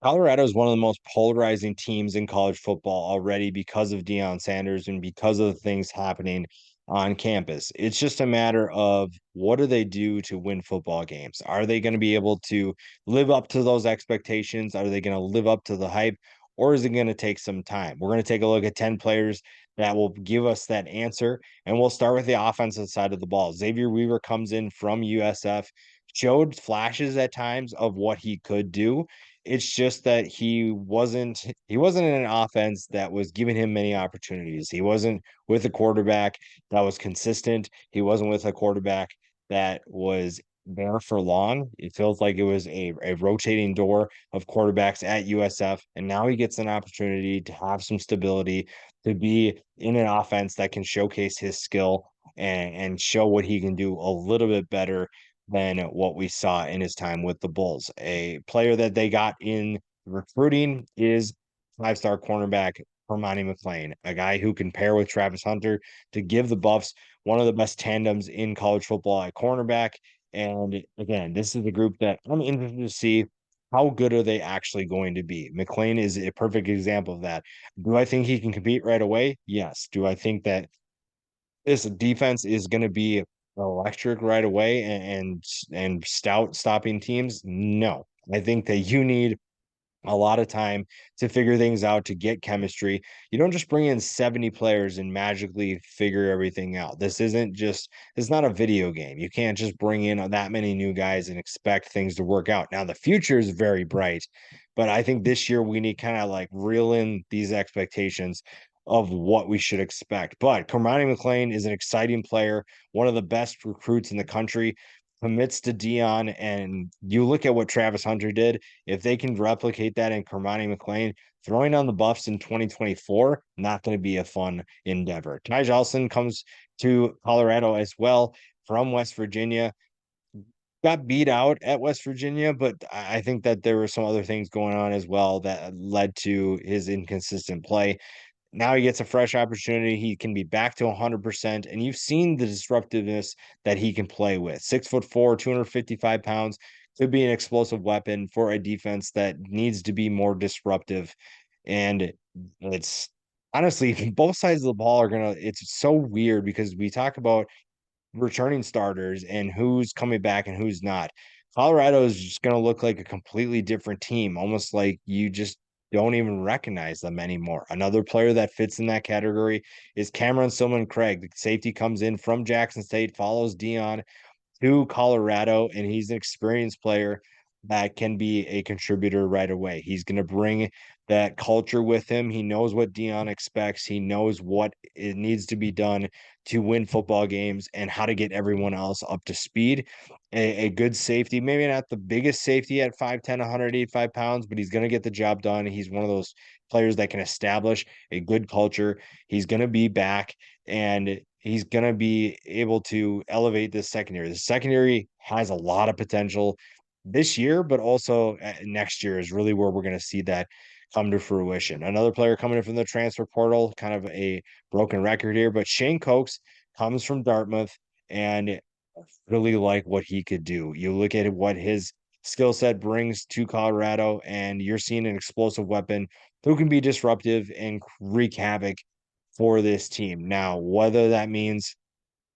Colorado is one of the most polarizing teams in college football already because of Deion Sanders and because of the things happening on campus. It's just a matter of what do they do to win football games? Are they going to be able to live up to those expectations? Are they going to live up to the hype? Or is it going to take some time? We're going to take a look at 10 players that will give us that answer. And we'll start with the offensive side of the ball. Xavier Weaver comes in from USF, showed flashes at times of what he could do. It's just that he wasn't in an offense that was giving him many opportunities. He wasn't with a quarterback that was consistent. He wasn't with a quarterback that was there for long. It feels like it was a rotating door of quarterbacks at USF. And now he gets an opportunity to have some stability, to be in an offense that can showcase his skill and show what he can do a little bit better than what we saw in his time with the Bulls. A player that they got in recruiting is five-star cornerback Hermione McLean, a guy who can pair with Travis Hunter to give the Buffs one of the best tandems in college football at cornerback. And again, this is a group that I'm interested to see how good are they actually going to be. McLean is a perfect example of that. Do I think he can compete right away? Yes. Do I think that this defense is going to be electric right away and stout stopping teams? No. I think that you need a lot of time to figure things out, to get chemistry. You don't just bring in 70 players and magically figure everything out. It's not a video game. You can't just bring in that many new guys and expect things to work out. Now, the future is very bright, but I think this year we need kind of like reel in these expectations of what we should expect. But Cormani McLean is an exciting player, one of the best recruits in the country, commits to Dion, and you look at what Travis Hunter did. If they can replicate that in Cormani McLean, throwing on the Buffs in 2024, not going to be a fun endeavor. Ty Jolson comes to Colorado as well from West Virginia. Got beat out at West Virginia, but I think that there were some other things going on as well that led to his inconsistent play. Now he gets a fresh opportunity. He can be back to 100%. And you've seen the disruptiveness that he can play with. 6'4", 255 pounds, could be an explosive weapon for a defense that needs to be more disruptive. And it's honestly, both sides of the ball it's so weird because we talk about returning starters and who's coming back and who's not. Colorado is just going to look like a completely different team, almost like you just don't even recognize them anymore. Another player that fits in that category is Cameron Silman Craig. The safety comes in from Jackson State, follows Dion to Colorado, and he's an experienced player that can be a contributor right away. He's going to bring that culture with him. He knows what Dion expects. He knows what it needs to be done to win football games and how to get everyone else up to speed. A good safety, maybe not the biggest safety at 5'10", 185 pounds, but he's going to get the job done. He's one of those players that can establish a good culture. He's going to be back, and he's going to be able to elevate this secondary. The secondary has a lot of potential this year, but also next year is really where we're going to see that come to fruition. Another player coming in from the transfer portal, kind of a broken record here, but Shane Cokes comes from Dartmouth and really like what he could do. You look at what his skill set brings to Colorado, and you're seeing an explosive weapon who can be disruptive and wreak havoc for this team. Now, whether that means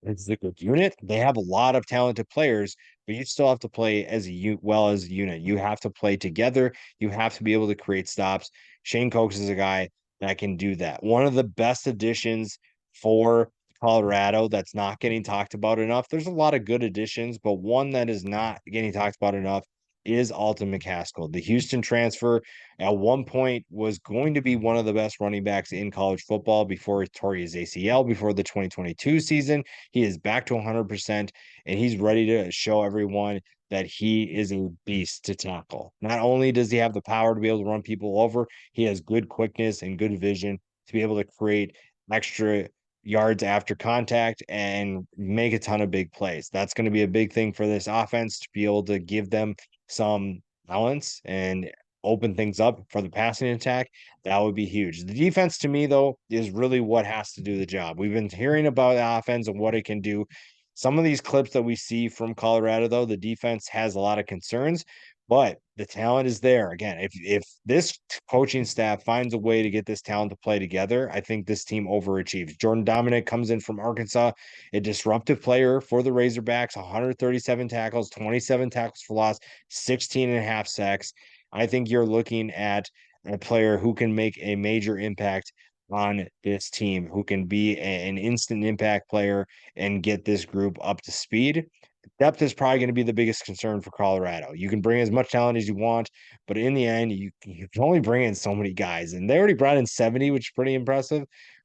it's a good unit, they have a lot of talented players, but you still have to play as well as a unit. You have to play together. You have to be able to create stops. Shane Cokes is a guy that can do that. One of the best additions for Colorado that's not getting talked about enough. There's a lot of good additions, but one that is not getting talked about enough is Alton McCaskill. The Houston transfer at one point was going to be one of the best running backs in college football before he tore his ACL before the 2022 season. He is back to 100%, and he's ready to show everyone that he is a beast to tackle. Not only does he have the power to be able to run people over, he has good quickness and good vision to be able to create extra yards after contact and make a ton of big plays. That's going to be a big thing for this offense to be able to give them some balance and open things up for the passing attack. That would be huge. The defense to me, though, is really what has to do the job. We've been hearing about the offense and what it can do. Some of these clips that we see from Colorado, though, the defense has a lot of concerns, But the talent is there. Again, if this coaching staff finds a way to get this talent to play together, I think this team overachieves. Jordan Dominic comes in from Arkansas, a disruptive player for the Razorbacks, 137 tackles, 27 tackles for loss, 16 and a half sacks. I think you're looking at a player who can make a major impact on this team, who can be an instant impact player and get this group up to speed. Depth is probably going to be the biggest concern for Colorado. You can bring as much talent as you want, but in the end, you can only bring in so many guys, and they already brought in 70, which is pretty impressive.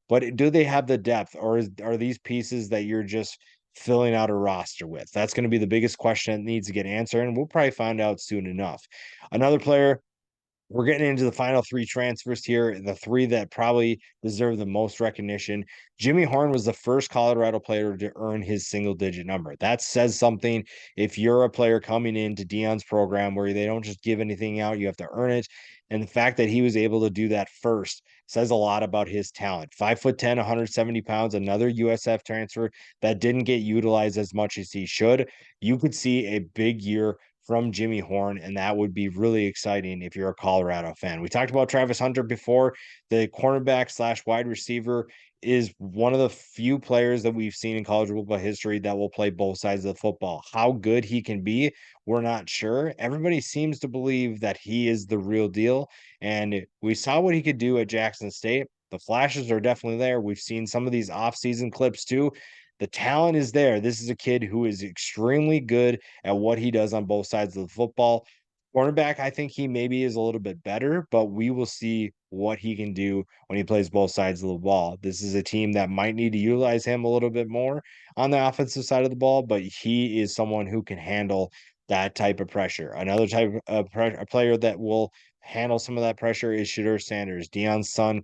But do they have the depth, or are these pieces that you're just filling out a roster with? That's going to be the biggest question that needs to get answered, and we'll probably find out soon enough. Another player, we're getting into the final three transfers here, the three that probably deserve the most recognition. Jimmy Horn was the first Colorado player to earn his single digit number. That says something. If you're a player coming into Dion's program where they don't just give anything out, you have to earn it. And the fact that he was able to do that first says a lot about his talent. 5'10, 170 pounds, another USF transfer that didn't get utilized as much as he should. You could see a big year from Jimmy Horn, and that would be really exciting if you're a Colorado fan. We talked about Travis Hunter before. The cornerback slash wide receiver is one of the few players that we've seen in college football history that will play both sides of the football. How good he can be, we're not sure. Everybody seems to believe that he is the real deal, and we saw what he could do at Jackson State. The flashes are definitely there. We've seen some of these off-season clips too. The talent is there. This is a kid who is extremely good at what he does on both sides of the football. Cornerback, I think he maybe is a little bit better, but we will see what he can do when he plays both sides of the ball. This is a team that might need to utilize him a little bit more on the offensive side of the ball, but he is someone who can handle that type of pressure. Another type of a player that will handle some of that pressure is Shadur Sanders, Dion's son,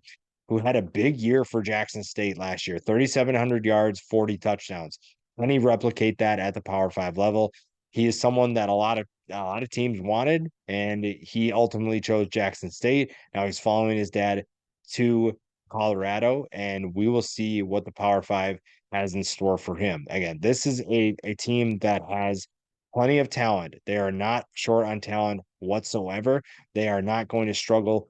who had a big year for Jackson State last year, 3,700 yards, 40 touchdowns. Can he replicate that at the Power Five level? He is someone that a lot of teams wanted, and he ultimately chose Jackson State. Now he's following his dad to Colorado, and we will see what the Power Five has in store for him. Again, this is a team that has plenty of talent. They are not short on talent whatsoever. They are not going to struggle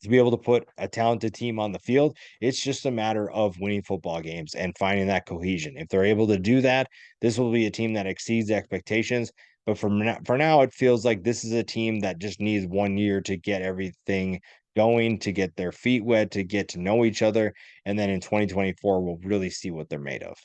to be able to put a talented team on the field. It's just a matter of winning football games and finding that cohesion. If they're able to do that, this will be a team that exceeds expectations. But for now, it feels like this is a team that just needs 1 year to get everything going, to get their feet wet, to get to know each other. And then in 2024, we'll really see what they're made of.